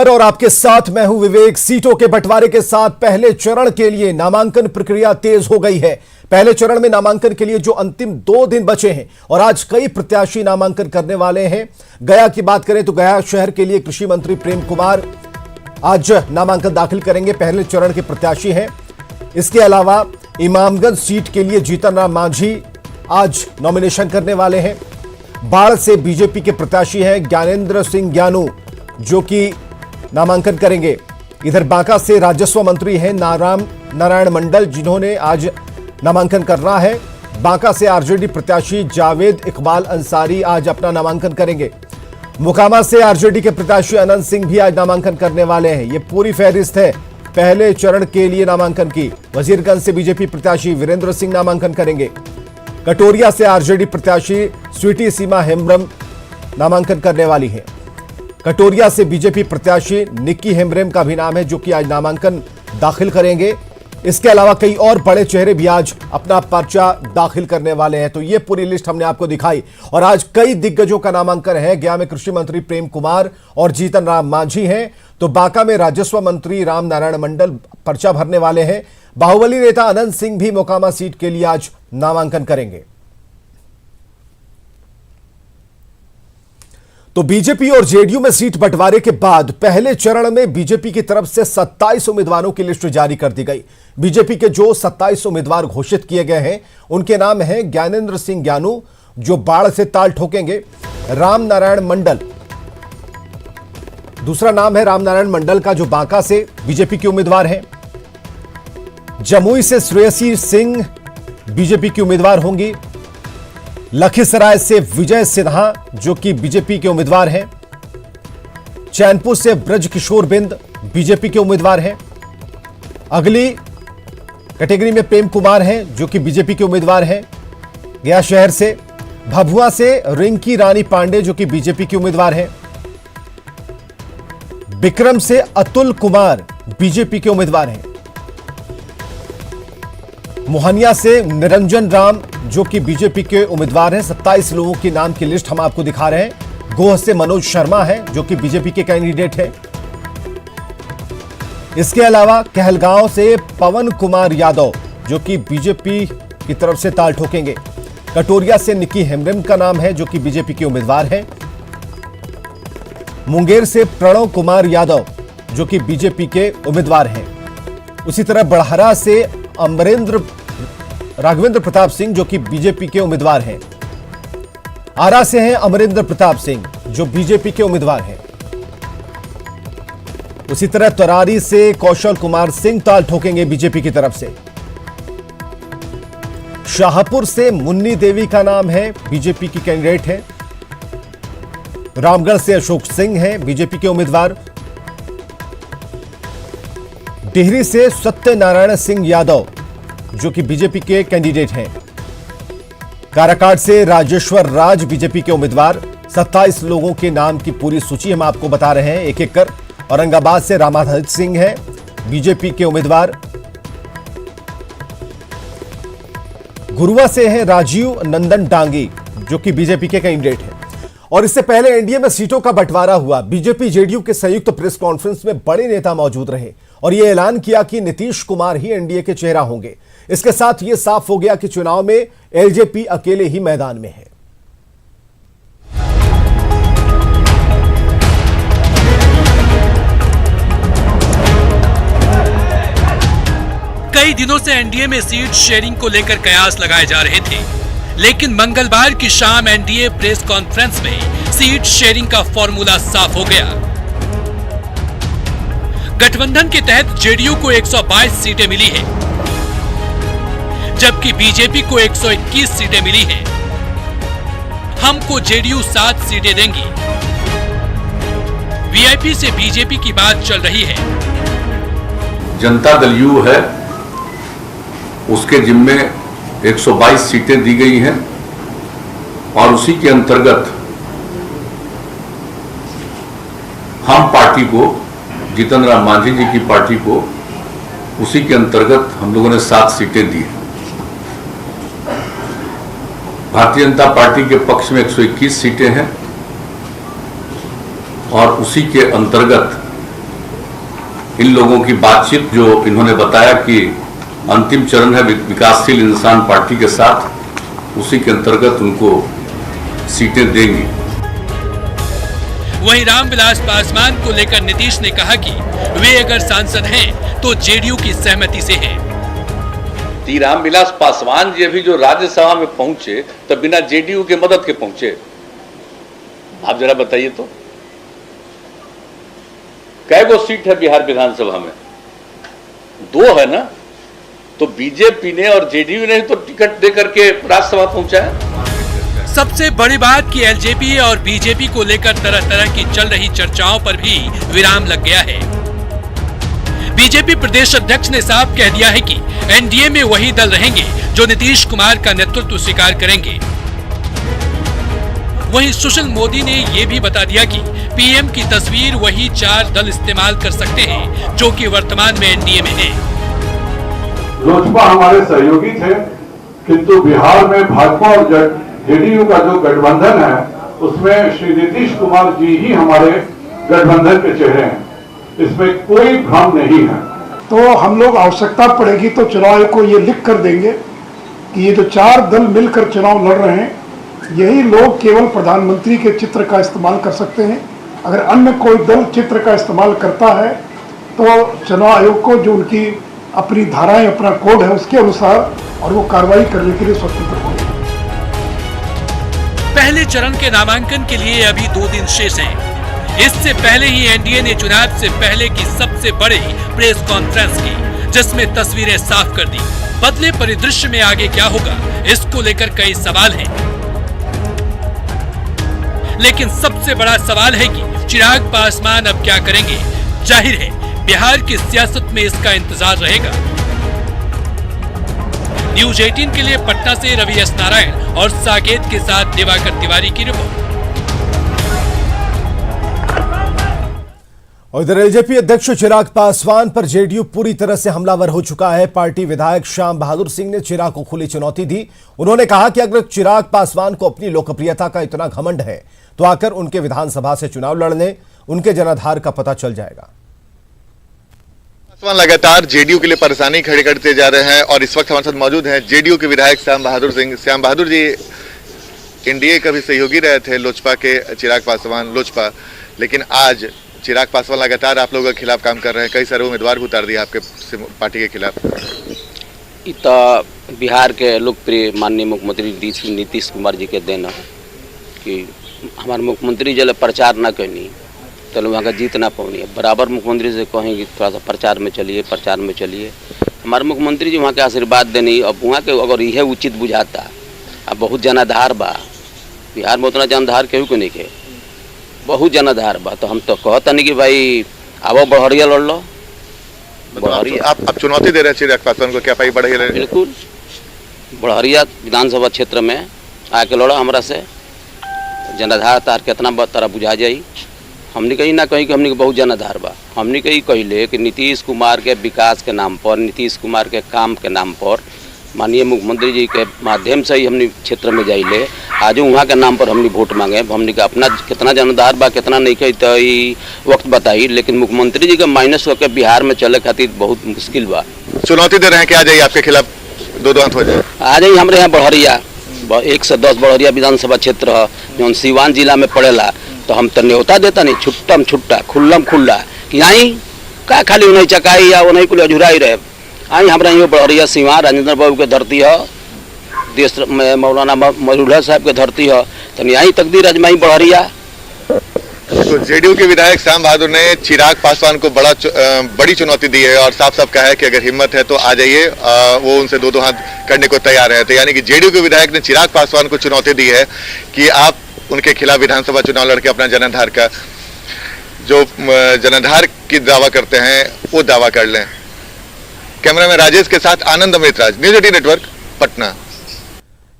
और आपके साथ मैं हूं विवेक। सीटों के बंटवारे के साथ पहले चरण के लिए नामांकन प्रक्रिया तेज हो गई है। पहले चरण में नामांकन के लिए जो अंतिम 2 दिन बचे हैं और आज कई प्रत्याशी नामांकन करने वाले हैं। गया की बात करें तो गया शहर के लिए कृषि मंत्री प्रेम कुमार आज नामांकन दाखिल करेंगे, पहले चरण के प्रत्याशी हैं। इसके अलावा इमामगंज सीट के लिए जीतन राम मांझी आज नॉमिनेशन करने वाले हैं। बाढ़ से बीजेपी के प्रत्याशी हैं ज्ञानेंद्र सिंह ज्ञानू जो कि नामांकन करेंगे। इधर बांका से राजस्व मंत्री हैं नारायण मंडल जिन्होंने आज नामांकन करना है। बांका से आरजेडी प्रत्याशी जावेद इकबाल अंसारी आज अपना नामांकन करेंगे। मोकामा से आरजेडी के प्रत्याशी अनंत सिंह भी आज नामांकन करने वाले हैं। ये पूरी फहरिस्त है पहले चरण के लिए नामांकन की। वजीरगंज से बीजेपी प्रत्याशी वीरेंद्र सिंह नामांकन करेंगे। कटोरिया से आरजेडी प्रत्याशी स्वीटी सीमा हेम्ब्रम नामांकन करने वाली है। कटोरिया से बीजेपी प्रत्याशी निक्की हेम्ब्रम का भी नाम है जो कि आज नामांकन दाखिल करेंगे। इसके अलावा कई और बड़े चेहरे भी आज अपना पर्चा दाखिल करने वाले हैं। तो ये पूरी लिस्ट हमने आपको दिखाई और आज कई दिग्गजों का नामांकन है। गया में कृषि मंत्री प्रेम कुमार और जीतन राम मांझी हैं, तो बांका में राजस्व मंत्री राम नारायण मंडल पर्चा भरने वाले हैं। बाहुबली नेता अनंत सिंह भी मोकामा सीट के लिए आज नामांकन करेंगे। तो बीजेपी और जेडीयू में सीट बंटवारे के बाद पहले चरण में बीजेपी की तरफ से 27 उम्मीदवारों की लिस्ट जारी कर दी गई। बीजेपी के जो 27 उम्मीदवार घोषित किए गए हैं उनके नाम हैं ज्ञानेंद्र सिंह ज्ञानू जो बाढ़ से ताल ठोकेंगे, राम नारायण मंडल, दूसरा नाम है राम नारायण मंडल का जो बांका से बीजेपी के उम्मीदवार हैं। जमुई से श्रेयसी सिंह बीजेपी की उम्मीदवार होंगी। लखीसराय से विजय सिन्हा जो कि बीजेपी के उम्मीदवार हैं। चैनपुर से ब्रज किशोर बिंद बीजेपी के उम्मीदवार हैं। अगली कैटेगरी में प्रेम कुमार हैं जो कि बीजेपी के उम्मीदवार हैं गया शहर से। भभुआ से रिंकी रानी पांडे जो कि बीजेपी के उम्मीदवार हैं। विक्रम से अतुल कुमार बीजेपी के उम्मीदवार हैं। मोहनिया से निरंजन राम जो कि बीजेपी के उम्मीदवार हैं। 27 लोगों के नाम की लिस्ट हम आपको दिखा रहे हैं। गोह से मनोज शर्मा है जो कि बीजेपी के कैंडिडेट हैं। इसके अलावा कहलगांव से पवन कुमार यादव जो कि बीजेपी की तरफ से ताल ठोकेंगे। कटोरिया से निक्की हेम्ब्रम का नाम है जो कि बीजेपी के उम्मीदवार हैं। मुंगेर से प्रणव कुमार यादव जो कि बीजेपी के उम्मीदवार हैं। उसी तरह बड़हरा से राघवेंद्र प्रताप सिंह जो कि बीजेपी के उम्मीदवार हैं। आरा से हैं अमरेंद्र प्रताप सिंह जो बीजेपी के उम्मीदवार हैं। उसी तरह तरारी से कौशल कुमार सिंह ताल ठोकेंगे बीजेपी की तरफ से। शाहपुर से मुन्नी देवी का नाम है, बीजेपी की कैंडिडेट है। रामगढ़ से अशोक सिंह हैं बीजेपी के उम्मीदवार। टिहरी से सत्यनारायण सिंह यादव जो कि बीजेपी के कैंडिडेट हैं। काराकाट से राजेश्वर राज बीजेपी के उम्मीदवार। 27 लोगों के नाम की पूरी सूची हम आपको बता रहे हैं एक एक कर। औरंगाबाद से रामाधर सिंह हैं बीजेपी के उम्मीदवार। गुरुआ से हैं राजीव नंदन डांगी जो कि बीजेपी के कैंडिडेट हैं। और इससे पहले एनडीए में सीटों का बंटवारा हुआ। बीजेपी जेडीयू के संयुक्त प्रेस कॉन्फ्रेंस में बड़े नेता मौजूद रहे और यह ऐलान किया कि नीतीश कुमार ही एनडीए के चेहरा होंगे। इसके साथ यह साफ हो गया कि चुनाव में एलजेपी अकेले ही मैदान में है। कई दिनों से एनडीए में सीट शेयरिंग को लेकर कयास लगाए जा रहे थे, लेकिन मंगलवार की शाम एनडीए प्रेस कॉन्फ्रेंस में सीट शेयरिंग का फॉर्मूला साफ हो गया। गठबंधन के तहत जेडीयू को 122 सीटें मिली हैं, जबकि बीजेपी को 121 सीटें मिली हैं। हमको जेडीयू 7 सीटें देंगी। वीआईपी से बीजेपी की बात चल रही है। जनता दल यू है, उसके जिम्मे 122 सीटें दी गई हैं और उसी के अंतर्गत हम पार्टी को, जीतन राम मांझी जी की पार्टी को, उसी के अंतर्गत हम लोगों ने 7 सीटें दी। भारतीय जनता पार्टी के पक्ष में 121 सीटें हैं और उसी के अंतर्गत इन लोगों की बातचीत जो इन्होंने बताया कि अंतिम चरण है विकासशील इंसान पार्टी के साथ, उसी के अंतर्गत उनको सीटें देंगी। वहीं रामविलास पासवान को लेकर नीतीश ने कहा कि वे अगर सांसद हैं तो जेडीयू की सहमति से हैं। रामविलास पासवान जी अभी जो राज्यसभा में पहुंचे तो बिना जेडीयू के मदद के पहुंचे, आप जरा बताइए तो कै गो सीट है बिहार विधानसभा में? 2 है ना। तो बीजेपी ने और जेडीयू ने तो टिकट देकर के राज्यसभा पहुंचा है। सबसे बड़ी बात कि एलजेपी और बीजेपी को लेकर तरह तरह की चल रही चर्चाओं पर भी विराम लग गया है। बीजेपी प्रदेश अध्यक्ष ने साफ कह दिया है कि एनडीए में वही दल रहेंगे जो नीतीश कुमार का नेतृत्व स्वीकार करेंगे। वहीं सुशील मोदी ने यह भी बता दिया कि पीएम की तस्वीर वही 4 दल इस्तेमाल कर सकते हैं जो कि वर्तमान में एनडीए में हैं। लोजपा हमारे सहयोगी थे, किंतु बिहार में भाजपा और जेडीयू का जो गठबंधन है उसमें श्री नीतीश कुमार जी ही हमारे गठबंधन के चेहरे हैं, इसमें कोई भ्रम नहीं है। तो हम लोग आवश्यकता पड़ेगी तो चुनाव आयोग को ये लिख कर देंगे कि ये जो 4 दल मिलकर चुनाव लड़ रहे हैं, यही लोग केवल प्रधानमंत्री के चित्र का इस्तेमाल कर सकते हैं। अगर अन्य कोई दल चित्र का इस्तेमाल करता है तो चुनाव आयोग को जो उनकी अपनी धाराएं, अपना कोड है, उसके अनुसार और वो कार्रवाई करने के लिए स्वतंत्र होंगे। पहले चरण के नामांकन के लिए अभी 2 दिन शेष हैं। इससे पहले ही एनडीए ने चुनाव से पहले की सबसे बड़ी प्रेस कॉन्फ्रेंस की, जिसमें तस्वीरें साफ कर दी। बदले परिदृश्य में आगे क्या होगा, इसको लेकर कई सवाल हैं। लेकिन सबसे बड़ा सवाल है कि चिराग पासवान अब क्या करेंगे। जाहिर है बिहार की सियासत में इसका इंतजार रहेगा। न्यूज 18 के लिए पटना से रवि एस नारायण और साकेत के साथ दिवाकर तिवारी की रिपोर्ट। और इधर एलजेपी अध्यक्ष चिराग पासवान पर जेडीयू पूरी तरह से हमलावर हो चुका है। पार्टी विधायक श्याम बहादुर सिंह ने चिराग को खुली चुनौती दी। उन्होंने कहा कि अगर चिराग पासवान को अपनी लोकप्रियता का इतना घमंड है तो आकर उनके विधानसभा से चुनाव लड़ने, उनके जनाधार का पता चल जाएगा। पासवान लगातार जेडीयू के लिए परेशानी खड़ी करते जा रहे हैं और इस वक्त हमारे साथ मौजूद हैं जेडीयू के विधायक श्याम बहादुर सिंह। श्याम बहादुर जी एनडीए का भी सहयोगी रहे थे लोजपा के चिराग पासवान लोजपा, लेकिन आज चिराग पासवान लगातार आप लोगों के खिलाफ काम कर रहे हैं। कई सारे उम्मीदवार भी उतार दिया आपके पार्टी के खिलाफ। बिहार के लोकप्रिय माननीय मुख्यमंत्री नीतीश कुमार जी के देना कि हमारे मुख्यमंत्री जब प्रचार ना करनी तो वहाँ का जीत ना पानी। बराबर मुख्यमंत्री से कहेंगे थोड़ा सा प्रचार में चलिए। हमारे मुख्यमंत्री जी वहाँ के आशीर्वाद देनी। अब वहाँ के अगर यह उचित बुझाता, अब बहुत जनाधार बा बिहार में, उतना जनाधार केहू को नहीं के, बहुत जनाधार बा। तो हम तो कहता नहीं कि भाई आवो बढ़िया लड़ लो। आप चुनौती दे रहे हैं चिराग पासवान को, क्या भाई बढ़िया? बिल्कुल, बढ़िया विधानसभा क्षेत्र में आके लड़ो हमरा से। जनाधार तार कितना तरह बुझा जाई। हमने कहीं ना कहीं कि हमने बहुत जनाधार बा। हमने कहीं कहले कि नीतीश कुमार के विकास के नाम पर, नीतीश कुमार के काम के नाम पर, माननीय मुख्यमंत्री जी के माध्यम से ही हमने क्षेत्र में जाइले। आज वहाँ के नाम पर हमने वोट मांगे। हमने का अपना कितना जनाधार बा कितना नहीं कही तो वक्त बताई, लेकिन मुख्यमंत्री जी के माइनस होकर बिहार में चले खातिर बहुत मुश्किल बा। चुनौती दे रहे हैं कि आ जाइए आपके खिलाफ 2-2 हाथ हो जाए। आ जाइए हमारे यहाँ बढ़िया 1 से 10 बढ़िया विधानसभा क्षेत्र है जो सीवान जिला में पड़ेला। तो हम तो न्योता देता नहीं, छुट्टम छुट्टा खुल्लम खुल्ला कि आई का खाली उन्हें चकाई या उन्हें कुल अझुराई रहे। आई हमारा यहाँ बढ़िया सीवान राजेंद्र बाबू के धरती है, देश में मौलाना मरूला साहब के धरती है। तो यही तकदीर अजमाई बढ़िया। तो जेडीयू के विधायक श्याम बहादुर ने चिराग पासवान को बड़ी चुनौती दी है और साफ साफ कहा है कि अगर हिम्मत है तो आ जाइए। वो उनसे 2-2 हाथ करने को तैयार है। तो यानी कि जेडीयू के विधायक ने चिराग पासवान को चुनौती दी है कि आप उनके खिलाफ विधानसभा चुनाव लड़के अपना जनाधार का जो जनाधार की दावा करते हैं वो दावा कर लें। कैमरामैन राजेश के साथ आनंद अमृतराज, न्यूज 18 नेटवर्क, पटना।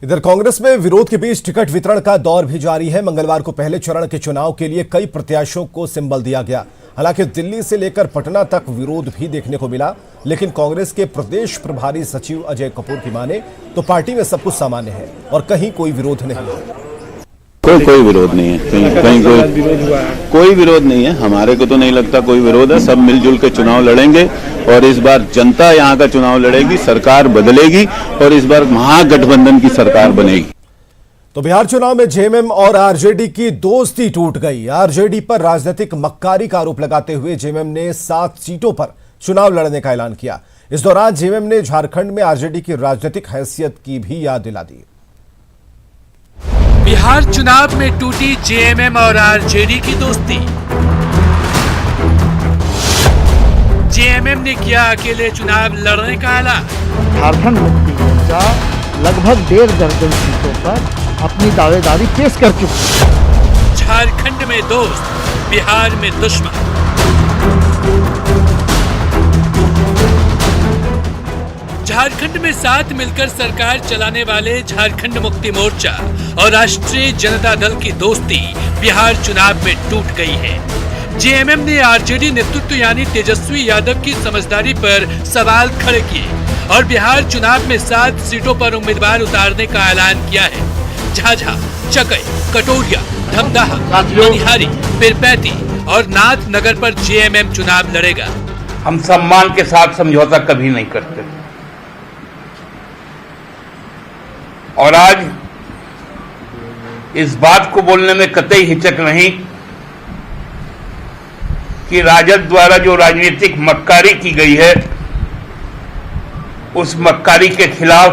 इधर कांग्रेस में विरोध के बीच टिकट वितरण का दौर भी जारी है। मंगलवार को पहले चरण के चुनाव के लिए कई प्रत्याशियों को सिंबल दिया गया। हालांकि दिल्ली से लेकर पटना तक विरोध भी देखने को मिला, लेकिन कांग्रेस के प्रदेश प्रभारी सचिव अजय कपूर की माने तो पार्टी में सब कुछ सामान्य है और कहीं कोई विरोध नहीं है। कोई विरोध नहीं है, कहीं कोई विरोध नहीं है। हमारे को तो नहीं लगता कोई विरोध है। सब मिलजुल के चुनाव लड़ेंगे और इस बार जनता यहाँ का चुनाव लड़ेगी, सरकार बदलेगी और इस बार महागठबंधन की सरकार बनेगी। तो बिहार चुनाव में जेएमएम और आरजेडी की दोस्ती टूट गई। आरजेडी पर राजनीतिक मक्कारी का आरोप लगाते हुए जेएमएम ने 7 सीटों पर चुनाव लड़ने का ऐलान किया। इस दौरान जेएमएम ने झारखंड में आरजेडी की राजनीतिक हैसियत की भी याद दिला दी। बिहार चुनाव में टूटी जेएमएम और आरजेडी की दोस्ती। जेएमएम ने किया अकेले चुनाव लड़ने का ऐलान। झारखंड मुक्ति मोर्चा लगभग 1.5 दर्जन सीटों पर अपनी दावेदारी पेश कर चुकी। झारखंड में दोस्त, बिहार में दुश्मन। झारखंड में साथ मिलकर सरकार चलाने वाले झारखंड मुक्ति मोर्चा और राष्ट्रीय जनता दल की दोस्ती बिहार चुनाव में टूट गई है। जेएमएम ने आरजेडी नेतृत्व यानी तेजस्वी यादव की समझदारी पर सवाल खड़े किए और बिहार चुनाव में 7 सीटों पर उम्मीदवार उतारने का ऐलान किया है। झाझा, चकई, कटोरिया, धमदाहा, मनिहारी, पीरपैंती और नाथनगर पर जेएमएम चुनाव लड़ेगा। हम सम्मान के साथ समझौता कभी नहीं करते और आज इस बात को बोलने में कतई हिचक नहीं कि राजद द्वारा जो राजनीतिक मक्कारी की गई है उस मक्कारी के खिलाफ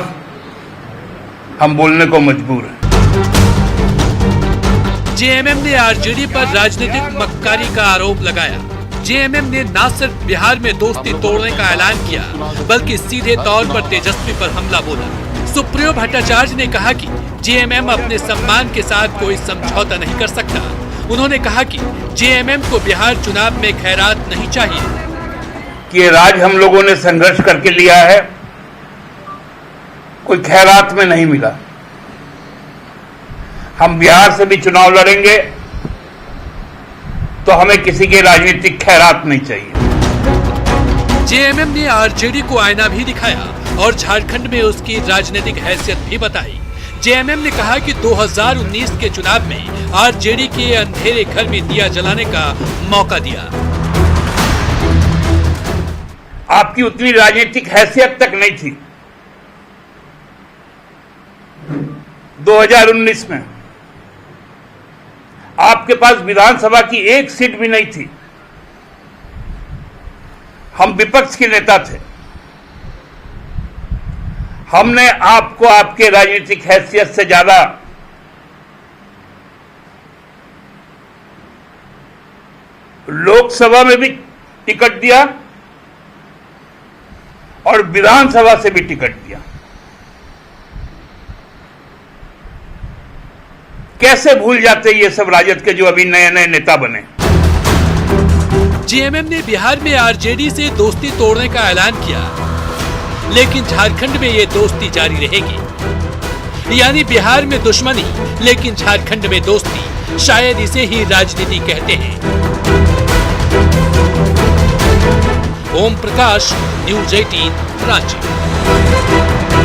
हम बोलने को मजबूर हैं। जेएमएम ने आरजेडी पर राजनीतिक मक्कारी का आरोप लगाया। जेएमएम ने न सिर्फ बिहार में दोस्ती तोड़ने का ऐलान किया बल्कि सीधे तौर पर तेजस्वी पर हमला बोला। सुप्रियो भट्टाचार्य ने कहा कि जेएमएम अपने सम्मान के साथ कोई समझौता नहीं कर सकता। उन्होंने कहा कि जेएमएम को बिहार चुनाव में खैरात नहीं चाहिए। कि ये राज हम लोगों ने संघर्ष करके लिया है, कोई खैरात में नहीं मिला। हम बिहार से भी चुनाव लड़ेंगे तो हमें किसी के राजनीतिक खैरात नहीं चाहिए। जेएमएम ने आरजेडी को आईना भी दिखाया और झारखंड में उसकी राजनीतिक हैसियत भी बताई। जेएमएम ने कहा कि 2019 के चुनाव में आरजेडी के अंधेरे घर में दिया जलाने का मौका दिया। आपकी उतनी राजनीतिक हैसियत तक नहीं थी 2019 में। आपके पास विधानसभा की 1 सीट भी नहीं थी। हम विपक्ष के नेता थे। हमने आपको आपके राजनीतिक हैसियत से ज्यादा लोकसभा में भी टिकट दिया और विधानसभा से भी टिकट दिया। कैसे भूल जाते ये सब राजद के जो अभी नए नए नेता बने। जेएमएम ने बिहार में आरजेडी से दोस्ती तोड़ने का ऐलान किया, लेकिन झारखंड में ये दोस्ती जारी रहेगी। यानी बिहार में दुश्मनी लेकिन झारखंड में दोस्ती, शायद इसे ही राजनीति कहते हैं। ओम प्रकाश, न्यूज़ 18, रांची।